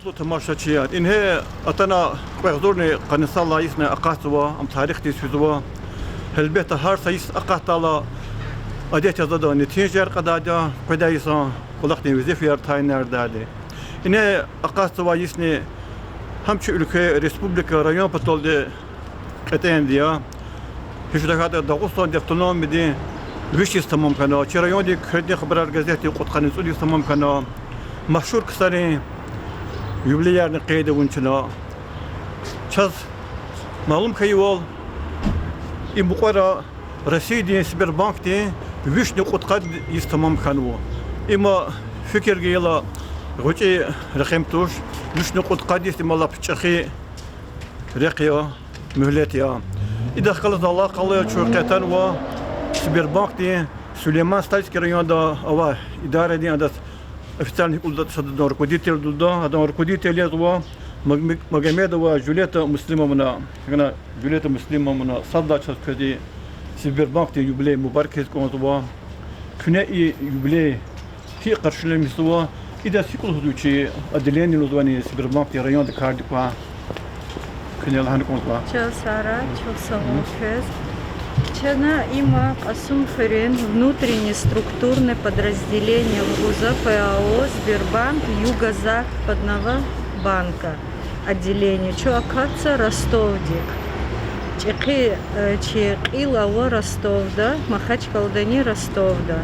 يطلو تماشاتشيات إن هي أتنا بيحضرني قنصة الله يسنا أقاتوا أم تاريخ تسويزوا هالبيت هار سيس أقاتلا أديت زدا نتيجة قدادا قدايسا قلقني وزيفير تاينر دادي إن هي أقاتوا يسني همش ülke Respublika rayon patolde keten diye hiç dakika Dağıstan deptonom di Vişis tamam kana çi rayon di kredi haber gazete qutqani sudi tamam kana مشهور كسرين يبليار نقيده ونشنا شاز معلوم كيوال إمقرا رصيدي سبير بانك دي ويش نقود قد يستمام كانوا إما فكر جيلا غوتي رقمتوش ويش نقود قد يستمال بتشخي رقيا مهلتيا إذا خلص الله قال شو قتن و سبير بانك دي سليمان ستايس كريان دا أوا إدارة دي عندها официальных улдат руководитель дуда, адам руководитель этого Магомедова Джулета Муслимовна, она Джулета Муслимовна садача сказать Сибирбанк юбилей мубарак изконтова, кне и юбилей фи каршилемисова, и да сикул худучи отделение лудвани Сибирбанк район Кардипа, кне лхан контова. Чел Сара, чел Салофес. Чена има Асумферен внутренние структурные подразделения ВУЗа ПАО Сбербанк Юго-Западного банка отделение Чуакаца Ростовдик Чекилава Ростовда Махачкалдани Ростовда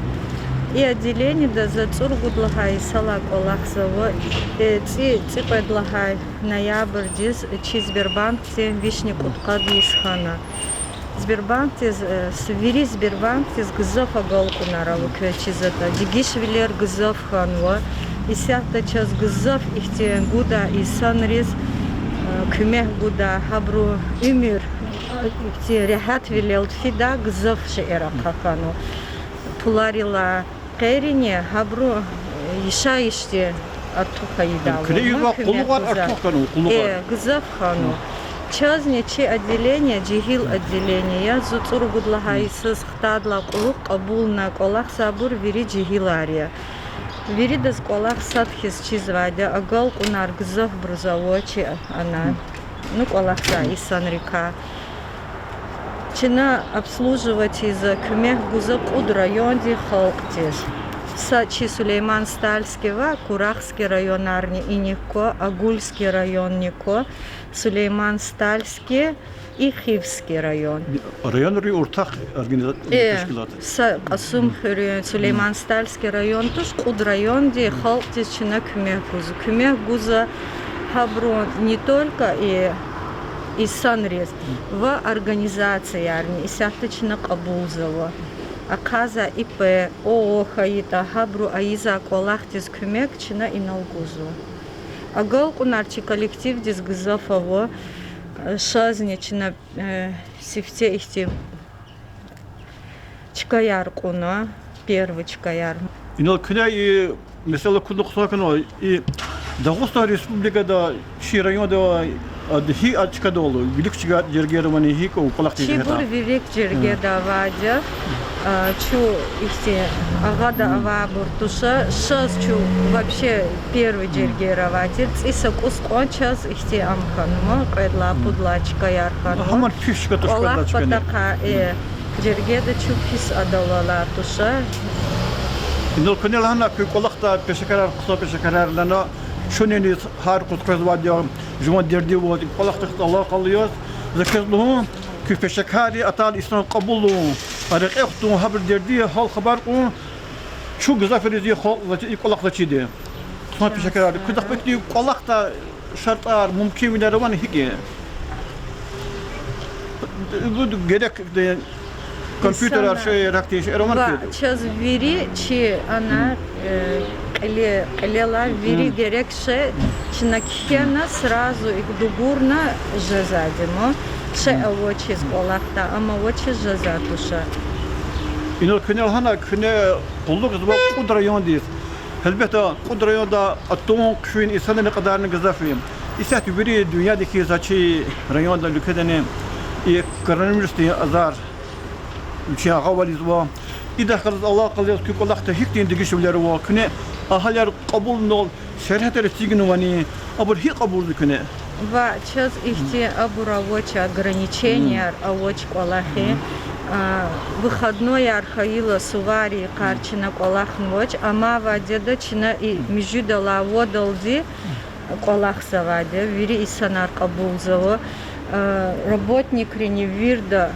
и отделение да Зацургудлахай Салак Олахсова Ципедлахай Ноябрь Диз Сбербанк Вишни Куткад Исхана Сбербанк свири Сбербанк гзов агалку нараву квечизата дигишвилер гзов ханва и сята час гзов ихте гуда и санрез кмех гуда хабру умир ихте рехат вилел фида гзов шеера какану пуларила кэрине хабру иша иште артуха идал гзов хану Чазничи отделение, джигил отделение, зуцур гудлахайсыз хтадла кулук кабул на колах сабур вири джигилария. Вири дас колах садхис чизвайда, агал кунар гзов брузавочи она, ну колахса и санрика. Чина обслуживать из кумех гузок уд районди халктиш. Сачи Сулейман Стальского, Курахский район Арни и Нико, Агульский район Нико, Сулейман Стальский и Хивский район. Район уртах организация. Асум Сулейман Стальский район тоже уд район, где халтичина кумехгуза. Кумехгуза хабру не только и санрез в организации Арни, и сяточно Кабулзова. Аказа ИП ООО Хаита Хабру Аиза Колахтис Кумек Чина и Налгузу. Агал кунарчи коллектив дисгзафово шазнична сифте ихти чкаяр куна первый чкаяр. Инал кня и mesela kuduksakano и Дагестан республикада ши районда hi açıkada oldu. Bilik çıkar jergermani hi ko kolakti. Чибур вивек жергеда вадя. Чу ихте агада авабур туша шас чу вообще первый жергерователь. Иса кускон час ихте амканма кайдла пудлачка ярканма. Хамар фишка туша пудлачка. Олах патака жергеда чу пис адалала туша. Инал кнел хана ку колакта пешекарар куса пешекарарлана şuneni har kutkaz vadya juman derdi vadi kolakta Allah kalıyor. Zekirluhum ki peşekari atal İslam kabulu. Arık ektu haber derdi hal haber o şu güzaferizi halk kolakta çidi. Sonra peşekari kudak bekliyor kolakta şartlar mümkünler var hiki. Bu gerek компьютер şey raktiş eroman ki. Час veri çi ana Лела вери дирекше чинакхена сразу и дугурна жазадимо ше авочи сkolakta ama авочи жазатуша. İnal künel hana küne kulluk zıba kudrayon diyiz. Elbette kudrayonda atomon küşün insanın ne kadarını gızafıyım. İsat biri dünyadaki zaçı rayonda ülkedeni koronavirüsü azar ülkeye havali zıba. İdâ kalız Allah kalıyor ki Allah'ta hiktin dikişimleri var. Küne ahalar kabul nol شرحت رتيجن واني أبو هي قبول ذكنا Ва час ихти абуравоча ограничения авоч колахи. Выходной архаила сувари карчина колахнвоч, ама вадеда чина и междала водалди колах саваде, вири исанар кабулзаво. Работник реневирда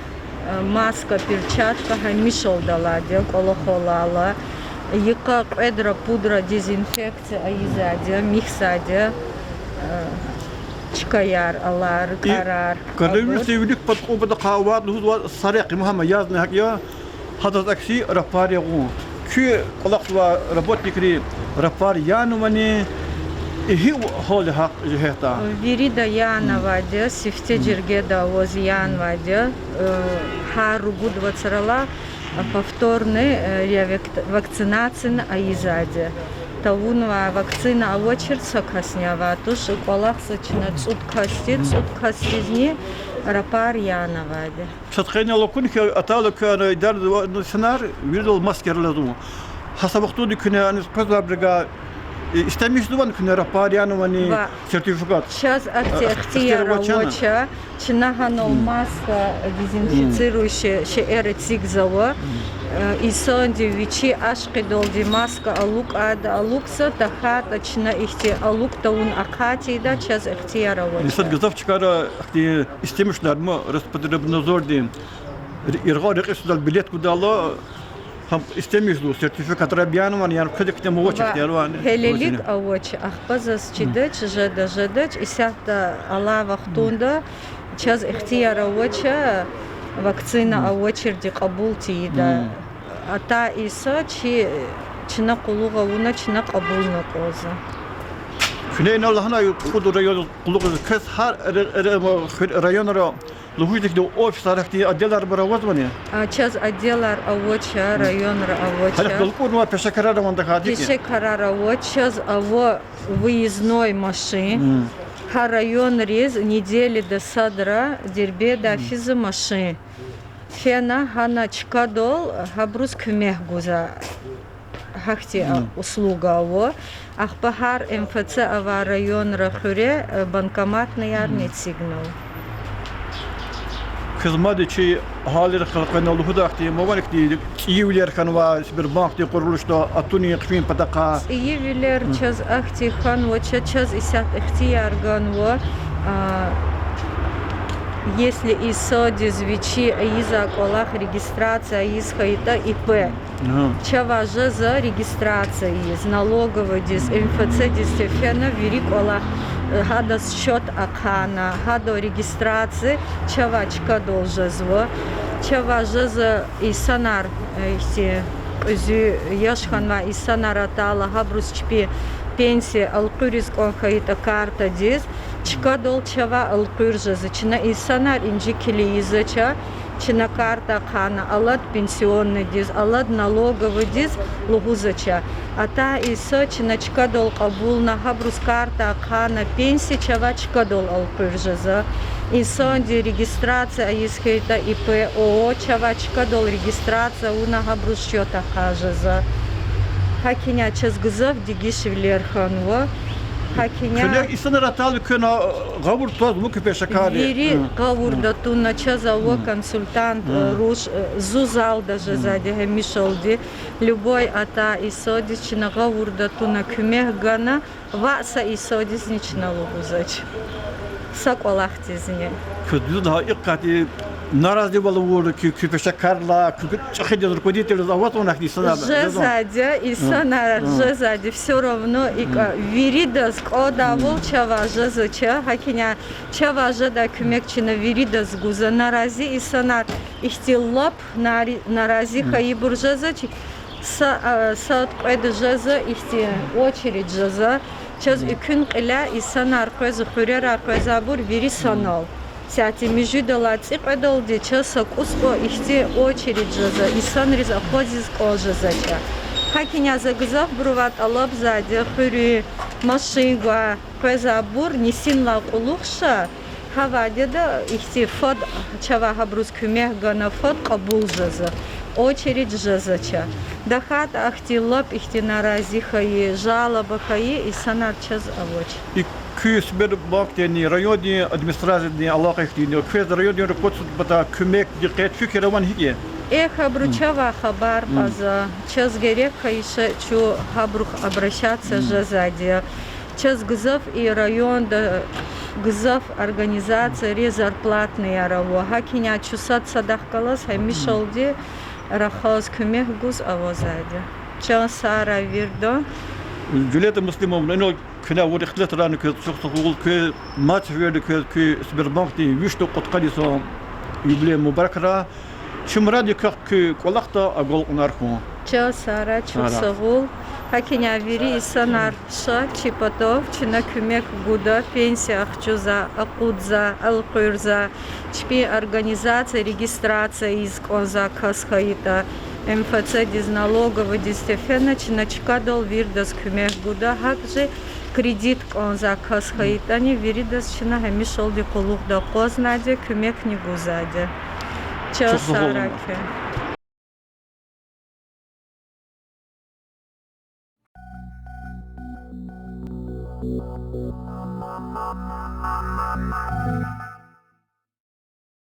маска, перчатка, хамишол даладе, колохолала. Яка эдра пудра дезинфекция аизаде, михсаде. Чкаяр, алар, карар. Когда вы видите под опыт кавад, ну сарек, Мухаммад язный хакия, хата такси рапари гу. Ки коллектива работник ри рапари яну мани и хол хак жехта. Вирида яна вадя, сифте джергеда воз ян вадя, хару гудва царала, повторный вакцинация аизаде. Тавунва вакцина авочер сакаснява, туш колахсачна цуткастизни рапар янаваде. Шатхайна локунки аталок дар сценар видел маскер лазу. Хасабахту дикне ани спазабрига истемиш дуван кне рапар янувани сертификат. Сейчас ахтия рабочая, чинаханол маска дезинфицирующая шеэрцигзава. И сонди вичи ашкидолди маска алук ада алукса тахатачна ихти алук таун акати да час ихтияра. Нисад газавчикара ахти истемишлер мо Роспотребнадзорди иргар исдал билет кудало хам истемишлу сертификат рабянуван ян кадикне мовочек ялван. Хелелик авоч ахпазас чидач жадач исята ала вахтунда час ихтияра воча вакцина очереди кабулти да. Ата иса чина кулуга уна чина кабулна коза. Хнейна лахна юкуду район кулуга кас хар районара лухидик до офис арахти отделар баравазвани. Час отделар авоча районара авоча. Халик долкурну пешакарара мандахадики. Пешакарара авоча аво выездной машин. Ха район рез недели до садра дербе до физа машин. Фена хана чкадол хабрус кмех гуза хахти услуга аво ахпахар МФЦ ава район рахуре банкомат на ярный сигнал. Хизмады чи халир халкана лухудахти мованик ди юлер ханва Сбербанк ди курулушта атуни кфин патака. Юлер час ахти хан во час исят ихтияр ганво. Если ИСО звичи из-за колах регистрация из хайта ИП, чава же за регистрация из налоговой дис МФЦ дистефена вери колах хада счет акана хада регистрации чавачка должен зво чава же за исанар эти зю яшханва исанар атала хабрус чпи пенсия алкуриск он хайта карта дис чкадол чава алкуржа зачина исанар инжикили изача чина карта хана алад пенсионный диз алад налоговый диз лугузача ата исо чина чкадол кабул на хабрус карта хана пенсия чава чкадол алкуржа за исонди регистрация исхейта ИП ООО чава чкадол регистрация уна хабрус счета хажа за хакиня час гзав дигишвлер ханва хакиня Шуля исанар атал кена гавур тоз муки пешакари. Вири гавур да ту нача заво консультант руш зузал даже зади мишолди любой ата исодична гавур да ту на кмех гана васа исодиснична лугузач саколахтизне Кудюна икати наразы балур ки пешакарла чахидер кудитель завод он ахни сана. Жезади исанар жезади все равно и виридас кода волчава жезача хакиня чава жада кмекчина виридас гуза нарази исанар ихтилап нарази хаибур жезачи саат қойды жеза ихти очередь жеза час үкін қиля исанар қойзы хурера қойзабур вири санал Сяти межидала цикадолди часа куско ихти очередь жеза исан риз аходиз кожезача хакиня загзав бруват алаб зади хури машинга қойзабур нисинла кулухша хавадеда ихти фод чава хабрус кумех гана фод кабул жеза очередь жазача. Дахат ахтилап ихтинарази хаи, жалоба хаи и санар час авоч. И küs bir bakteni rayoni administrasyoni alaqaqtini küs rayoni report bata kömek diqqat fikir avan higi. Хабручава хабар аза час герек хаиша чу хабрух обращаться жазади. Час гзов и район да гзов организация резарплатные раво. Хакиня чусат садахкалас хамишалди рахаз көмек гуз авазади. Час сара вирдо. Julete muslimom no kuna wor ikhtilat ran kö soqul kö mat verdi kö sberbank di wüşto qotqali so yuble mubarakra чумради как колахта агол нарху. Час сара чусагул. Хакиня вири санар ша чипатов чина көмек гуда пенсия ахчуза акудза алқурза чпи организация регистрация иск онза касхаита МФЦ дизналоговый дистефена чина чкадол вирдас көмек гуда хакжи кредит онза касхаита не виридас чина хамишолди колухда қознаде көмек не гузаде. Час сараке. Thank you.